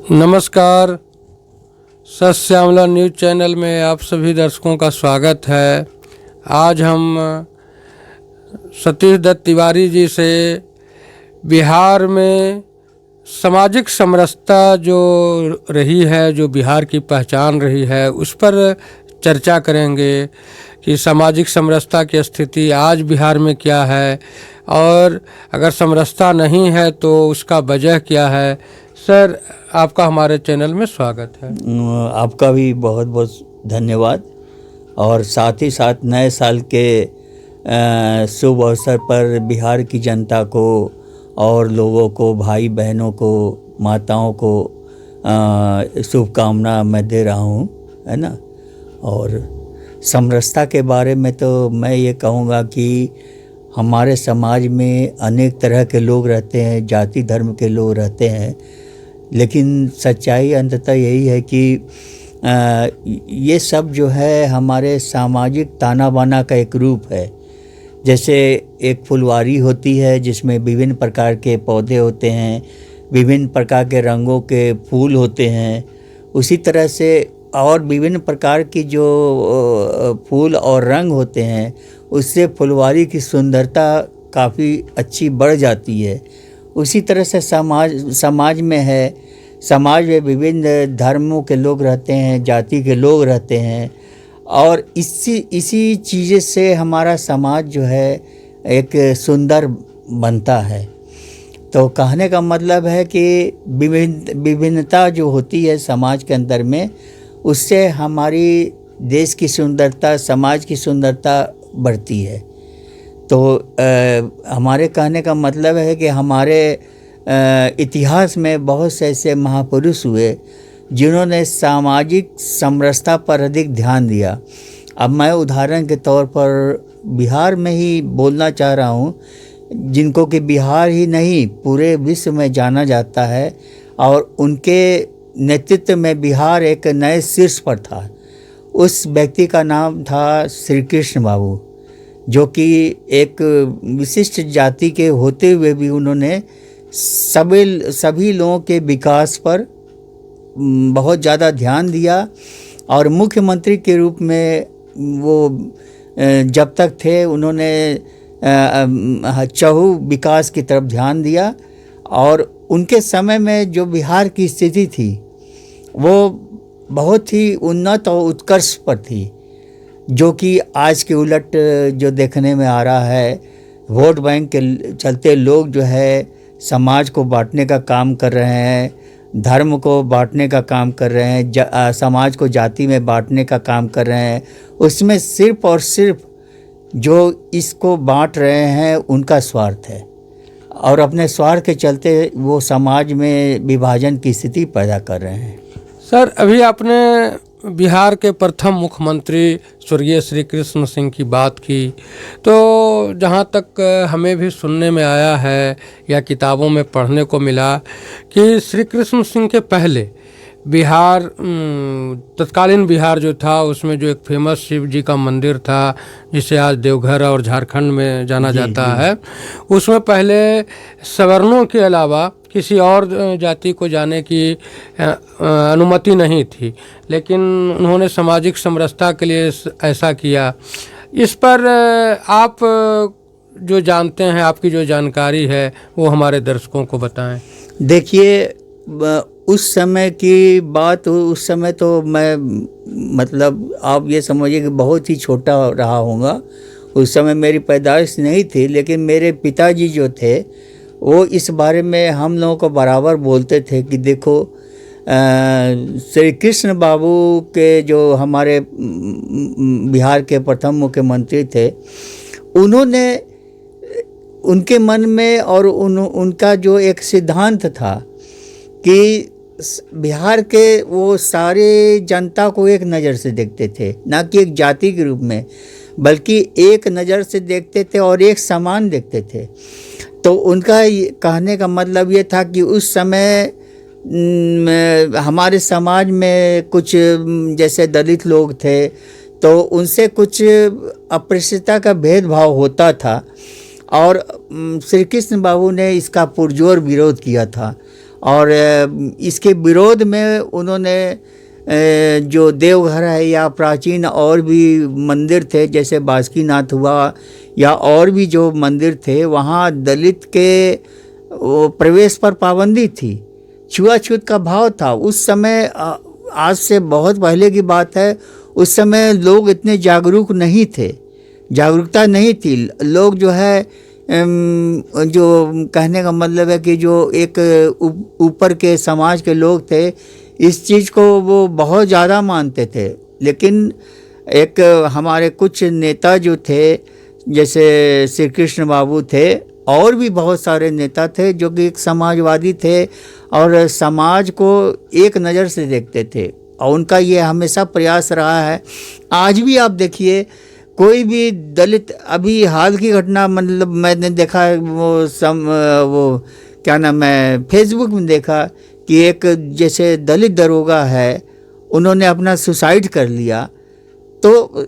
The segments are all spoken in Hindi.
नमस्कार। सस्यामला न्यूज़ चैनल में आप सभी दर्शकों का स्वागत है। आज हम सतीश दत्त तिवारी जी से बिहार में सामाजिक समरसता जो रही है, जो बिहार की पहचान रही है, उस पर चर्चा करेंगे कि सामाजिक समरसता की स्थिति आज बिहार में क्या है और अगर समरसता नहीं है तो उसका वजह क्या है। सर, आपका हमारे चैनल में स्वागत है। आपका भी बहुत बहुत धन्यवाद। और साथ ही साथ नए साल के शुभ अवसर पर बिहार की जनता को और लोगों को, भाई बहनों को, माताओं को शुभकामना मैं दे रहा हूँ, है ना। और समरसता के बारे में तो मैं ये कहूँगा कि हमारे समाज में अनेक तरह के लोग रहते हैं, जाति धर्म के लोग रहते हैं, लेकिन सच्चाई अंततः यही है कि ये सब जो है हमारे सामाजिक ताना बाना का एक रूप है। जैसे एक फुलवारी होती है जिसमें विभिन्न प्रकार के पौधे होते हैं, विभिन्न प्रकार के रंगों के फूल होते हैं, उसी तरह से और विभिन्न प्रकार की जो फूल और रंग होते हैं, उससे फुलवारी की सुंदरता काफ़ी अच्छी बढ़ जाती है। उसी तरह से समाज में है, समाज में विभिन्न धर्मों के लोग रहते हैं, जाति के लोग रहते हैं, और इसी चीज़ से हमारा समाज जो है एक सुंदर बनता है। तो कहने का मतलब है कि विभिन्नता जो होती है समाज के अंदर में, उससे हमारी देश की सुंदरता, समाज की सुंदरता बढ़ती है। तो हमारे कहने का मतलब है कि हमारे इतिहास में बहुत से ऐसे महापुरुष हुए जिन्होंने सामाजिक समरसता पर अधिक ध्यान दिया। अब मैं उदाहरण के तौर पर बिहार में ही बोलना चाह रहा हूँ, जिनको कि बिहार ही नहीं पूरे विश्व में जाना जाता है, और उनके नेतृत्व में बिहार एक नए शीर्ष पर था। उस व्यक्ति का नाम था श्री कृष्ण बाबू, जो कि एक विशिष्ट जाति के होते हुए भी उन्होंने सभी लोगों के विकास पर बहुत ज़्यादा ध्यान दिया। और मुख्यमंत्री के रूप में वो जब तक थे उन्होंने चहु विकास की तरफ ध्यान दिया। और उनके समय में जो बिहार की स्थिति थी वो बहुत ही उन्नत और उत्कर्ष पर थी, जो कि आज के उलट जो देखने में आ रहा है। वोट बैंक के चलते लोग जो है समाज को बांटने का काम कर रहे हैं, धर्म को बांटने का काम कर रहे हैं, समाज को जाति में बांटने का काम कर रहे हैं। उसमें सिर्फ और सिर्फ जो इसको बांट रहे हैं उनका स्वार्थ है, और अपने स्वार्थ के चलते वो समाज में विभाजन की स्थिति पैदा कर रहे हैं। सर, अभी आपने बिहार के प्रथम मुख्यमंत्री स्वर्गीय श्री कृष्ण सिंह की बात की, तो जहाँ तक हमें भी सुनने में आया है या किताबों में पढ़ने को मिला कि श्री कृष्ण सिंह के पहले बिहार, तत्कालीन बिहार जो था, उसमें जो एक फेमस शिव जी का मंदिर था जिसे आज देवघर और झारखंड में जाना जाता है, उसमें पहले सवर्णों के अलावा किसी और जाति को जाने की अनुमति नहीं थी, लेकिन उन्होंने सामाजिक समरसता के लिए ऐसा किया। इस पर आप जो जानते हैं, आपकी जो जानकारी है, वो हमारे दर्शकों को बताएं। देखिए, उस समय की बात, उस समय तो मैं मतलब आप ये समझिए कि बहुत ही छोटा रहा होगा। उस समय मेरी पैदाइश नहीं थी, लेकिन मेरे पिताजी जो थे वो इस बारे में हम लोगों को बराबर बोलते थे कि देखो, श्री कृष्ण बाबू के जो हमारे बिहार के प्रथम मुख्यमंत्री थे, उन्होंने उनके मन में और उनका जो एक सिद्धांत था कि बिहार के वो सारे जनता को एक नज़र से देखते थे, ना कि एक जाति के रूप में, बल्कि एक नज़र से देखते थे और एक समान देखते थे। तो उनका कहने का मतलब ये था कि उस समय हमारे समाज में कुछ जैसे दलित लोग थे, तो उनसे कुछ अस्पृश्यता का भेदभाव होता था, और श्री कृष्ण बाबू ने इसका पुरजोर विरोध किया था। और इसके विरोध में उन्होंने जो देवघर है या प्राचीन और भी मंदिर थे जैसे बासुकीनाथ हुआ या और भी जो मंदिर थे, वहाँ दलित के प्रवेश पर पाबंदी थी, छुआछूत का भाव था। उस समय, आज से बहुत पहले की बात है, उस समय लोग इतने जागरूक नहीं थे, जागरूकता नहीं थी। लोग जो है जो कहने का मतलब है कि जो एक ऊपर के समाज के लोग थे, इस चीज़ को वो बहुत ज़्यादा मानते थे। लेकिन एक हमारे कुछ नेता जो थे, जैसे श्री कृष्ण बाबू थे, और भी बहुत सारे नेता थे जो कि एक समाजवादी थे और समाज को एक नज़र से देखते थे, और उनका ये हमेशा प्रयास रहा है। आज भी आप देखिए, कोई भी दलित, अभी हाल की घटना मतलब मैंने देखा, वो क्या नाम है, फेसबुक में देखा कि एक जैसे दलित दरोगा है, उन्होंने अपना सुसाइड कर लिया। तो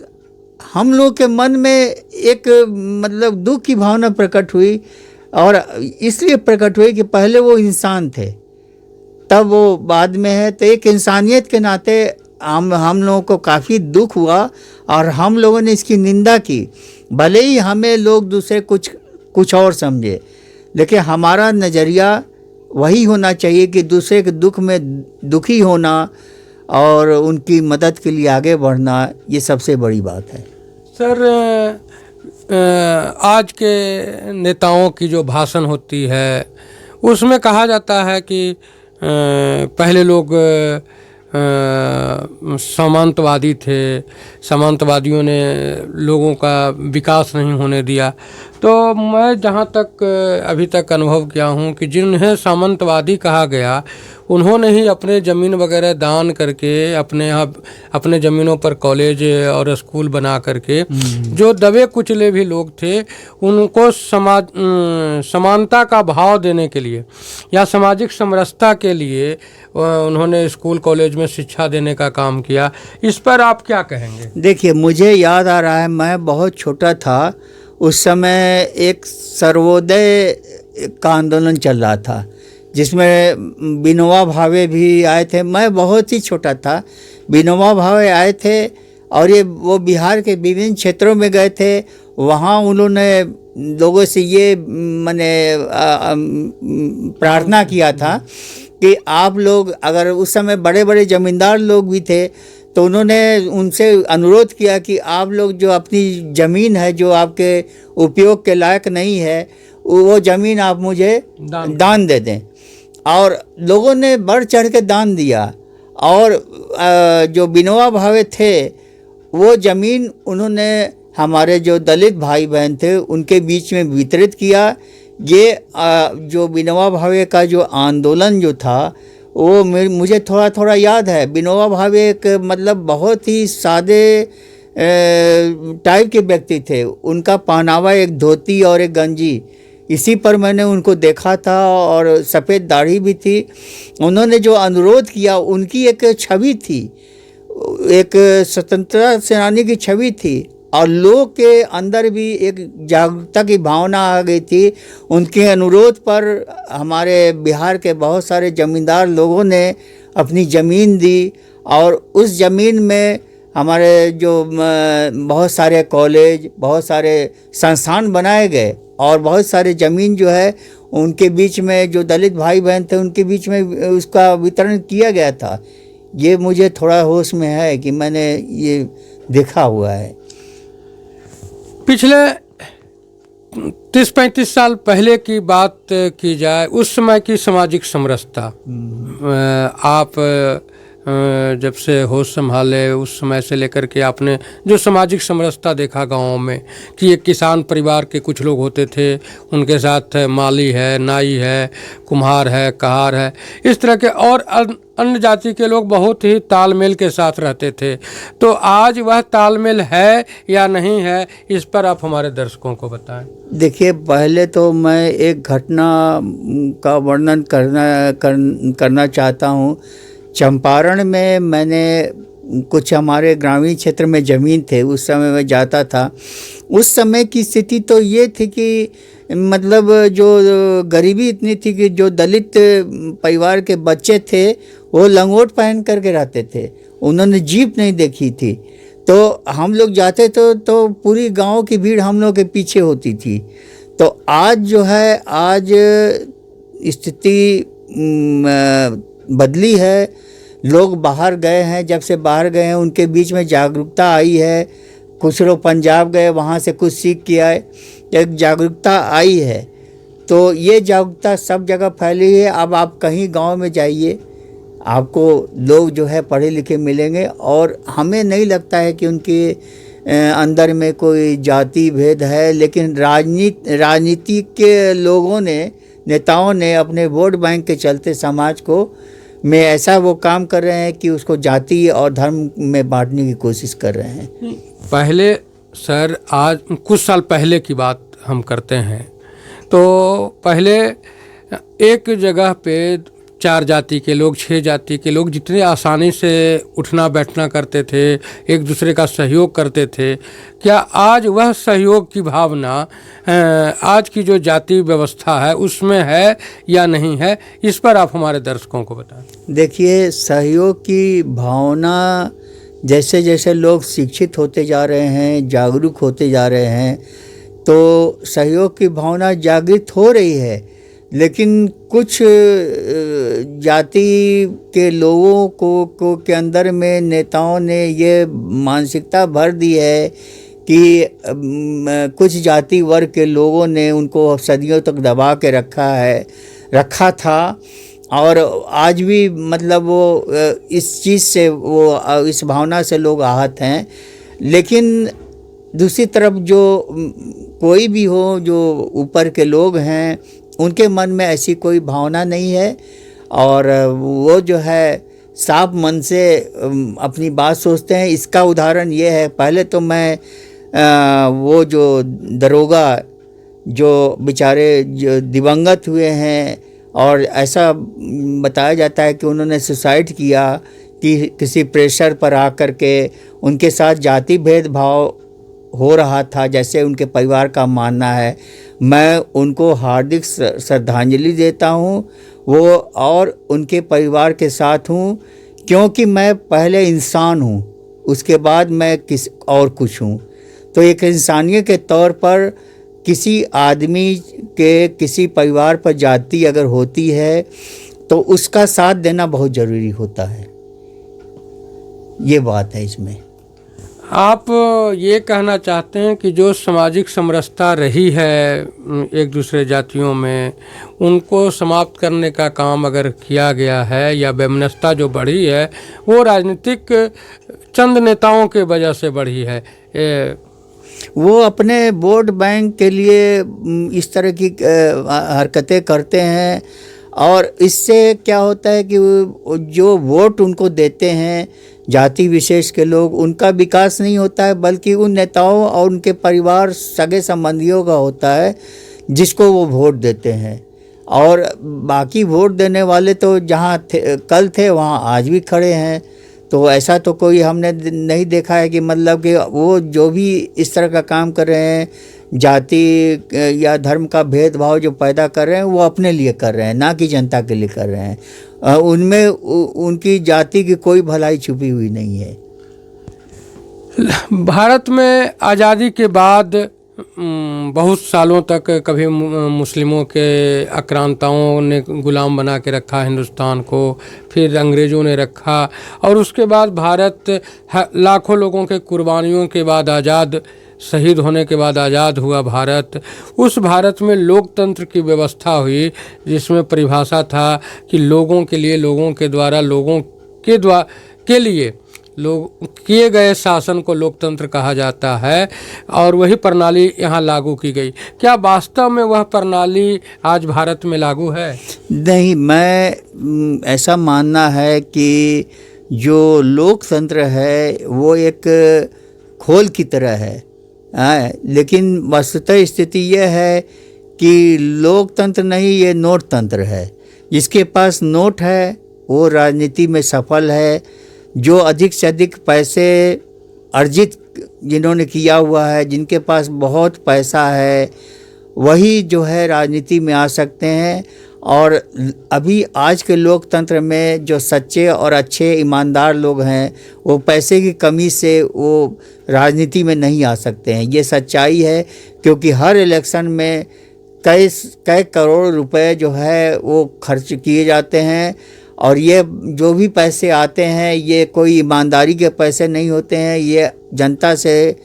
हम लोग के मन में एक मतलब दुख की भावना प्रकट हुई, और इसलिए प्रकट हुई कि पहले वो इंसान थे, तब वो बाद में है। तो एक इंसानियत के नाते हम लोगों को काफ़ी दुख हुआ और हम लोगों ने इसकी निंदा की। भले ही हमें लोग दूसरे कुछ और समझे, लेकिन हमारा नज़रिया वही होना चाहिए कि दूसरे के दुख में दुखी होना और उनकी मदद के लिए आगे बढ़ना, ये सबसे बड़ी बात है। सर, आज के नेताओं की जो भाषण होती है, उसमें कहा जाता है कि पहले लोग सामंतवादी थे, सामंतवादियों ने लोगों का विकास नहीं होने दिया। तो मैं जहाँ तक अभी तक अनुभव किया हूँ कि जिन्हें सामंतवादी कहा गया, उन्होंने ही अपने ज़मीन वगैरह दान करके अपने ज़मीनों पर कॉलेज और स्कूल बना करके जो दबे कुचले भी लोग थे, उनको समानता का भाव देने के लिए या सामाजिक समरसता के लिए उन्होंने स्कूल कॉलेज में शिक्षा देने का काम किया। इस पर आप क्या कहेंगे? देखिए, मुझे याद आ रहा है, मैं बहुत छोटा था उस समय, एक सर्वोदय का आंदोलन चल रहा था जिसमें विनोबा भावे भी आए थे। मैं बहुत ही छोटा था, विनोबा भावे आए थे और वो बिहार के विभिन्न क्षेत्रों में गए थे। वहाँ उन्होंने लोगों से ये प्रार्थना किया था कि आप लोग, अगर उस समय बड़े बड़े जमींदार लोग भी थे, तो उन्होंने उनसे अनुरोध किया कि आप लोग जो अपनी ज़मीन है जो आपके उपयोग के लायक नहीं है, वो ज़मीन आप मुझे दान दे दें। और लोगों ने बढ़ चढ़ के दान दिया, और जो विनोबा भावे थे, वो ज़मीन उन्होंने हमारे जो दलित भाई बहन थे उनके बीच में वितरित किया। ये जो विनोबा भावे का जो आंदोलन जो था, वो मुझे थोड़ा थोड़ा याद है। विनोबा भावे एक मतलब बहुत ही सादे टाइप के व्यक्ति थे। उनका पहनावा एक धोती और एक गंजी, इसी पर मैंने उनको देखा था, और सफ़ेद दाढ़ी भी थी। उन्होंने जो अनुरोध किया, उनकी एक छवि थी, एक स्वतंत्रता सेनानी की छवि थी, और लोग के अंदर भी एक जागरूकता की भावना आ गई थी। उनके अनुरोध पर हमारे बिहार के बहुत सारे ज़मींदार लोगों ने अपनी ज़मीन दी, और उस ज़मीन में हमारे जो बहुत सारे कॉलेज, बहुत सारे संस्थान बनाए गए, और बहुत सारे ज़मीन जो है उनके बीच में, जो दलित भाई बहन थे उनके बीच में उसका वितरण किया गया था। ये मुझे थोड़ा होश में है कि मैंने ये देखा हुआ है। पिछले 30-35 साल पहले की बात की जाए, उस समय की सामाजिक समरसता, आप जब से होश संभाले उस समय से लेकर के आपने जो सामाजिक समरसता देखा गाँव में, कि एक किसान परिवार के कुछ लोग होते थे, उनके साथ माली है, नाई है, कुम्हार है, कहार है, इस तरह के और अन्य जाति के लोग बहुत ही तालमेल के साथ रहते थे। तो आज वह तालमेल है या नहीं है, इस पर आप हमारे दर्शकों को बताएं। देखिए, पहले तो मैं एक घटना का वर्णन करना चाहता हूँ। चंपारण में मैंने कुछ, हमारे ग्रामीण क्षेत्र में ज़मीन थे, उस समय मैं जाता था। उस समय की स्थिति तो ये थी कि मतलब जो गरीबी इतनी थी कि जो दलित परिवार के बच्चे थे वो लंगोट पहन करके रहते थे, उन्होंने जीप नहीं देखी थी। तो हम लोग जाते तो पूरी गांव की भीड़ हम लोग के पीछे होती थी। तो आज जो है, आज स्थिति बदली है, लोग बाहर गए हैं, जब से बाहर गए हैं उनके बीच में जागरूकता आई है। कुछ लोग पंजाब गए, वहाँ से कुछ सीख के आए, एक जागरूकता आई है। तो ये जागरूकता सब जगह फैली है। अब आप कहीं गांव में जाइए, आपको लोग जो है पढ़े लिखे मिलेंगे, और हमें नहीं लगता है कि उनके अंदर में कोई जाति भेद है। लेकिन राजनीति के लोगों ने, नेताओं ने अपने वोट बैंक के चलते समाज को में ऐसा वो काम कर रहे हैं कि उसको जाति और धर्म में बांटने की कोशिश कर रहे हैं। पहले सर, आज कुछ साल पहले की बात हम करते हैं, तो पहले एक जगह पे 4 जाति के लोग, 6 जाति के लोग जितने आसानी से उठना बैठना करते थे, एक दूसरे का सहयोग करते थे। क्या आज वह सहयोग की भावना आज की जो जाति व्यवस्था है उसमें है या नहीं है? इस पर आप हमारे दर्शकों को बताएं। देखिए, सहयोग की भावना जैसे जैसे लोग शिक्षित होते जा रहे हैं, जागरूक होते जा रहे हैं, तो सहयोग की भावना जागृत हो रही है। लेकिन कुछ जाति के लोगों को के अंदर में नेताओं ने ये मानसिकता भर दी है कि कुछ जाति वर्ग के लोगों ने उनको सदियों तक दबा के रखा था, और आज भी मतलब वो इस चीज़ से, वो इस भावना से लोग आहत हैं। लेकिन दूसरी तरफ जो कोई भी हो, जो ऊपर के लोग हैं, उनके मन में ऐसी कोई भावना नहीं है, और वो जो है साफ मन से अपनी बात सोचते हैं। इसका उदाहरण ये है, पहले तो मैं वो जो दरोगा जो बेचारे जो दिवंगत हुए हैं, और ऐसा बताया जाता है कि उन्होंने सुसाइड किया कि किसी प्रेशर पर आकर के उनके साथ जाति भेदभाव हो रहा था, जैसे उनके परिवार का मानना है। मैं उनको हार्दिक श्रद्धांजलि देता हूँ, वो और उनके परिवार के साथ हूँ, क्योंकि मैं पहले इंसान हूँ, उसके बाद मैं किस और कुछ हूँ। तो एक इंसानियत के तौर पर किसी आदमी के किसी परिवार पर जाति अगर होती है तो उसका साथ देना बहुत ज़रूरी होता है। ये बात है इसमें। आप ये कहना चाहते हैं कि जो सामाजिक समरसता रही है एक दूसरे जातियों में, उनको समाप्त करने का काम अगर किया गया है, या वैमनस्यता जो बढ़ी है वो राजनीतिक चंद नेताओं के वजह से बढ़ी है। वो अपने वोट बैंक के लिए इस तरह की हरकतें करते हैं, और इससे क्या होता है कि जो वोट उनको देते हैं जाति विशेष के लोग, उनका विकास नहीं होता है, बल्कि उन नेताओं और उनके परिवार सगे संबंधियों का होता है जिसको वो वोट देते हैं। और बाकी वोट देने वाले तो जहाँ कल थे वहाँ आज भी खड़े हैं। तो ऐसा तो कोई हमने नहीं देखा है कि मतलब कि वो जो भी इस तरह का काम कर रहे हैं, जाति या धर्म का भेदभाव जो पैदा कर रहे हैं, वो अपने लिए कर रहे हैं, ना कि जनता के लिए कर रहे हैं। उनमें उनकी जाति की कोई भलाई छुपी हुई नहीं है। भारत में आज़ादी के बाद बहुत सालों तक कभी मुस्लिमों के आक्रांताओं ने गुलाम बना के रखा हिंदुस्तान को, फिर अंग्रेज़ों ने रखा, और उसके बाद भारत लाखों लोगों के कुर्बानियों के बाद आज़ाद, शहीद होने के बाद आज़ाद हुआ भारत। उस भारत में लोकतंत्र की व्यवस्था हुई, जिसमें परिभाषा था कि लोगों के लिए, लोगों के द्वारा, लोगों के लिए लोग किए गए शासन को लोकतंत्र कहा जाता है, और वही प्रणाली यहाँ लागू की गई। क्या वास्तव में वह प्रणाली आज भारत में लागू है? नहीं, मैं ऐसा मानना है कि जो लोकतंत्र है वो एक खोल की तरह है, लेकिन वस्तुतः स्थिति यह है कि लोकतंत्र नहीं, ये नोट तंत्र है। जिसके पास नोट है वो राजनीति में सफल है। जो अधिक से अधिक पैसे अर्जित जिन्होंने किया हुआ है, जिनके पास बहुत पैसा है, वही जो है राजनीति में आ सकते हैं। और अभी आज के लोकतंत्र में जो सच्चे और अच्छे ईमानदार लोग हैं वो पैसे की कमी से वो राजनीति में नहीं आ सकते हैं, ये सच्चाई है। क्योंकि हर इलेक्शन में कई करोड़ रुपए जो है वो खर्च किए जाते हैं, और ये जो भी पैसे आते हैं ये कोई ईमानदारी के पैसे नहीं होते हैं, ये जनता से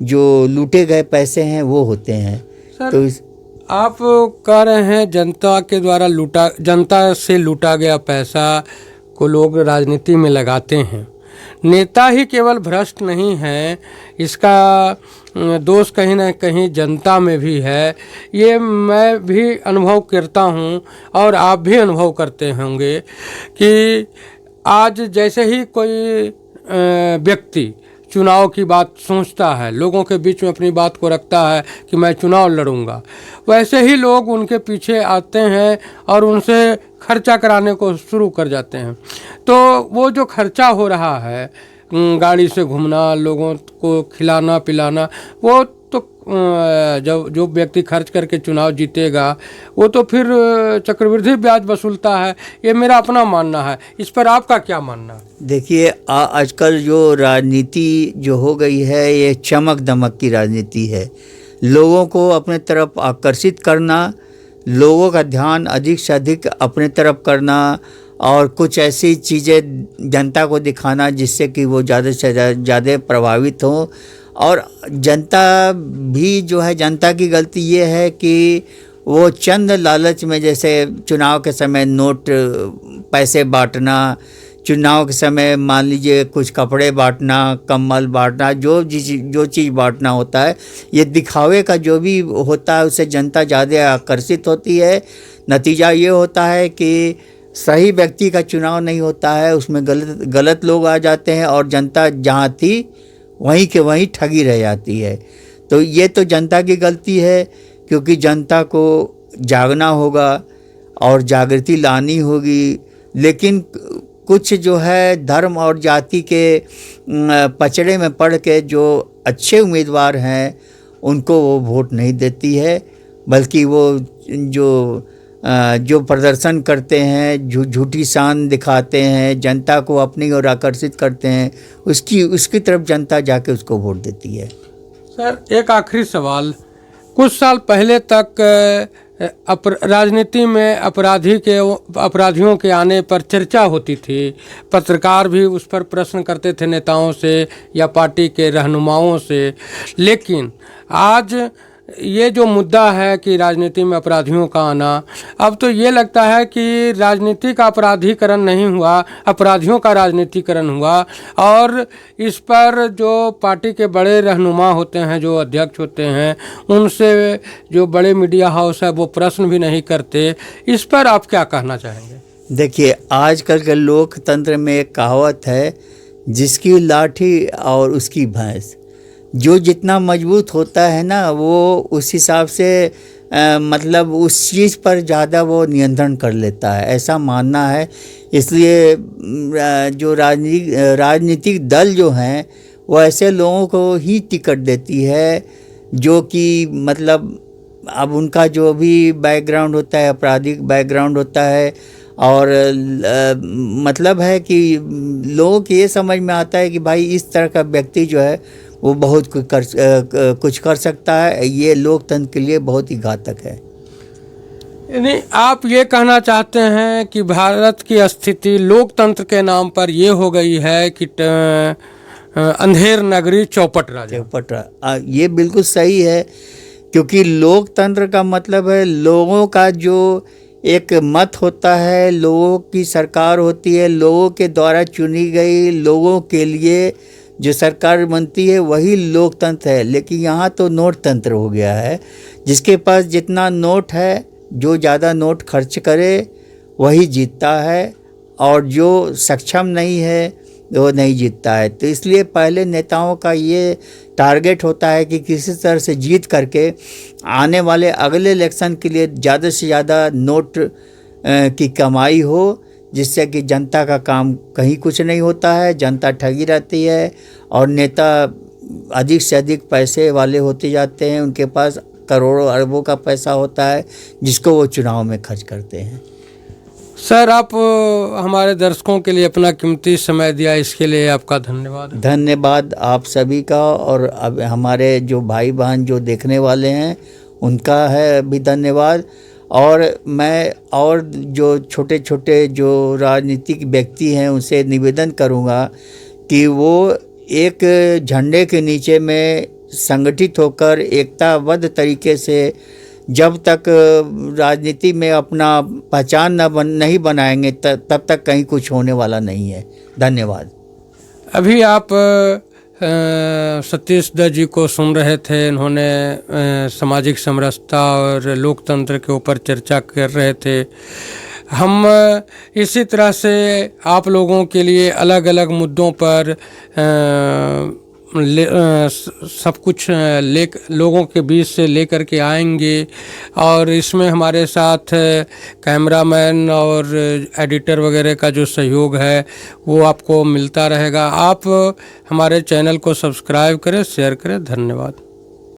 जो लूटे गए पैसे हैं वो होते हैं। सर, तो आप कह रहे हैं जनता से लूटा गया पैसा को लोग राजनीति में लगाते हैं। नेता ही केवल भ्रष्ट नहीं है, इसका दोष कहीं ना कहीं जनता में भी है। ये मैं भी अनुभव करता हूँ और आप भी अनुभव करते होंगे कि आज जैसे ही कोई व्यक्ति चुनाव की बात सोचता है, लोगों के बीच में अपनी बात को रखता है कि मैं चुनाव लड़ूंगा, वैसे ही लोग उनके पीछे आते हैं और उनसे खर्चा कराने को शुरू कर जाते हैं। तो वो जो खर्चा हो रहा है, गाड़ी से घूमना, लोगों को खिलाना पिलाना, वो तो जब जो व्यक्ति खर्च करके चुनाव जीतेगा वो तो फिर चक्रवृद्धि ब्याज वसूलता है। ये मेरा अपना मानना है, इस पर आपका क्या मानना है? देखिए, आजकल जो राजनीति जो हो गई है ये चमक दमक की राजनीति है। लोगों को अपने तरफ आकर्षित करना, लोगों का ध्यान अधिक से अधिक अपने तरफ करना और कुछ ऐसी चीज़ें जनता को दिखाना जिससे कि वो ज़्यादा से ज़्यादा प्रभावित हों। और जनता भी जो है, जनता की गलती ये है कि वो चंद लालच में, जैसे चुनाव के समय नोट पैसे बांटना, चुनाव के समय मान लीजिए कुछ कपड़े बांटना, कम्बल बांटना, जो चीज़ बांटना होता है, ये दिखावे का जो भी होता है उससे जनता ज़्यादा आकर्षित होती है। नतीजा ये होता है कि सही व्यक्ति का चुनाव नहीं होता है, उसमें गलत लोग आ जाते हैं और जनता जहाँ थी वहीं के वहीं ठगी रह जाती है। तो ये तो जनता की गलती है, क्योंकि जनता को जागना होगा और जागृति लानी होगी। लेकिन कुछ जो है धर्म और जाति के पचड़े में पड़ के जो अच्छे उम्मीदवार हैं उनको वो वोट नहीं देती है, बल्कि वो जो प्रदर्शन करते हैं, झूठी शान दिखाते हैं, जनता को अपनी ओर आकर्षित करते हैं, उसकी तरफ जनता जाके उसको वोट देती है। सर, एक आखिरी सवाल, कुछ साल पहले तक राजनीति में अपराधियों के आने पर चर्चा होती थी, पत्रकार भी उस पर प्रश्न करते थे नेताओं से या पार्टी के रहनुमाओं से। लेकिन आज ये जो मुद्दा है कि राजनीति में अपराधियों का आना, अब तो ये लगता है कि राजनीति का अपराधीकरण नहीं हुआ, अपराधियों का राजनीतिकरण हुआ। और इस पर जो पार्टी के बड़े रहनुमा होते हैं, जो अध्यक्ष होते हैं, उनसे जो बड़े मीडिया हाउस है वो प्रश्न भी नहीं करते। इस पर आप क्या कहना चाहेंगे? देखिए, आजकल के लोकतंत्र में एक कहावत है, जिसकी लाठी और उसकी भैंस। जो जितना मजबूत होता है ना, वो उस हिसाब से मतलब उस चीज़ पर ज़्यादा वो नियंत्रण कर लेता है, ऐसा मानना है। इसलिए जो राजनीतिक दल जो हैं वो ऐसे लोगों को ही टिकट देती है जो कि मतलब अब उनका जो भी बैकग्राउंड होता है, आपराधिक बैकग्राउंड होता है, और मतलब है कि लोगों को ये समझ में आता है कि भाई इस तरह का व्यक्ति जो है वो बहुत कुछ कर सकता है। ये लोकतंत्र के लिए बहुत ही घातक है। यानी आप ये कहना चाहते हैं कि भारत की स्थिति लोकतंत्र के नाम पर ये हो गई है कि अंधेर नगरी चौपट राजा। ये बिल्कुल सही है, क्योंकि लोकतंत्र का मतलब है लोगों का जो एक मत होता है, लोगों की सरकार होती है, लोगों के द्वारा चुनी गई, लोगों के लिए जो सरकार बनती है, वही लोकतंत्र है। लेकिन यहाँ तो नोट तंत्र हो गया है, जिसके पास जितना नोट है, जो ज़्यादा नोट खर्च करे वही जीतता है, और जो सक्षम नहीं है वो नहीं जीतता है। तो इसलिए पहले नेताओं का ये टारगेट होता है कि किसी तरह से जीत करके आने वाले अगले इलेक्शन के लिए ज़्यादा से ज़्यादा नोट की कमाई हो, जिससे कि जनता का काम कहीं कुछ नहीं होता है, जनता ठगी रहती है और नेता अधिक से अधिक पैसे वाले होते जाते हैं, उनके पास करोड़ों अरबों का पैसा होता है जिसको वो चुनाव में खर्च करते हैं। सर, आप हमारे दर्शकों के लिए अपना कीमती समय दिया, इसके लिए आपका धन्यवाद। धन्यवाद आप सभी का, और अब हमारे जो भाई बहन जो देखने वाले हैं उनका है भी धन्यवाद। और मैं और जो छोटे छोटे जो राजनीतिक व्यक्ति हैं उनसे निवेदन करूंगा कि वो एक झंडे के नीचे में संगठित होकर एकताबद्ध तरीके से जब तक राजनीति में अपना पहचान नहीं बनाएंगे तब तक कहीं कुछ होने वाला नहीं है। धन्यवाद। अभी आप सतीश दत्त जी को सुन रहे थे। इन्होंने सामाजिक समरसता और लोकतंत्र के ऊपर चर्चा कर रहे थे। हम इसी तरह से आप लोगों के लिए अलग अलग मुद्दों पर सब कुछ लोगों के बीच से लेकर के आएंगे, और इसमें हमारे साथ कैमरामैन और एडिटर वगैरह का जो सहयोग है वो आपको मिलता रहेगा। आप हमारे चैनल को सब्सक्राइब करें, शेयर करें। धन्यवाद।